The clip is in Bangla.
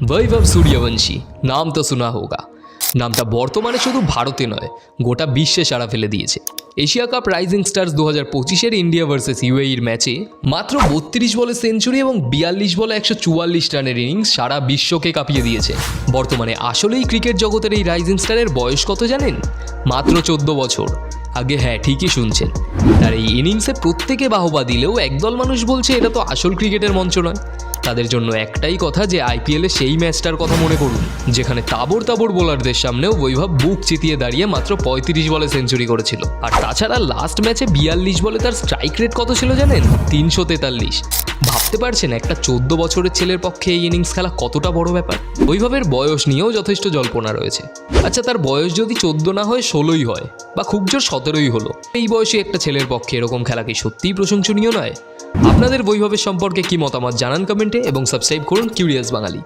वैभव सूर्यवंशी नाम तो सुना होगा। নামটা বর্তমানে শুধু ভারতে নয় গোটা বিশ্বে সাড়া ফেলে দিয়েছে। এশিয়া কাপ রাইজিং স্টার্স 2025-এর ইন্ডিয়া ভার্সেস ইউএইর ম্যাচে মাত্র 32 বলে সেঞ্চুরি এবং 42 বলে 144 রানের ইনিংস সারা বিশ্বকে কাঁপিয়ে দিয়েছে। বর্তমানে আসলেই ক্রিকেট জগতের এই রাইজিং স্টারের বয়স কত জানেন? মাত্র 14 বছর। আগে হ্যাঁ, ঠিকই শুনছেন। তার এই ইনিংসে প্রত্যেকে বাহবা দিলেও একদল মানুষ বলছে এটা তো আসল ক্রিকেটের মঞ্চ নয়। তাদের জন্য একটাই কথা যে আইপিএলে সেই ম্যাচটার কথা মনে করুন যেখানে তাবড় তাবড় বোলারদের সামনেও বৈভব বুক চিতিয়ে দাঁড়িয়ে মাত্র 35 বলে সেঞ্চুরি করেছিল। আর তাছাড়া লাস্ট ম্যাচে 42 বলে তার স্ট্রাইক রেট কত ছিল জানেন? 343। ভাবতে পারছেন একটা 14 বছরের ছেলের পক্ষে এই ইনিংস খেলা কতটা বড় ব্যাপার? বৈভবের বয়স নিয়েও যথেষ্ট জল্পনা রয়েছে। আচ্ছা, তার বয়স যদি 14 না হয় 16ই হয় বা খুব জোর 17ই হলো, এই বয়সে একটা ছেলের পক্ষে এরকম খেলা কি সত্যিই প্রশংসনীয় নয়? আপনাদের বৈভবের সম্পর্কে কি মতামত জানান কমেন্টে এবং সাবস্ক্রাইব করুন কিউরিয়াস বাঙালি।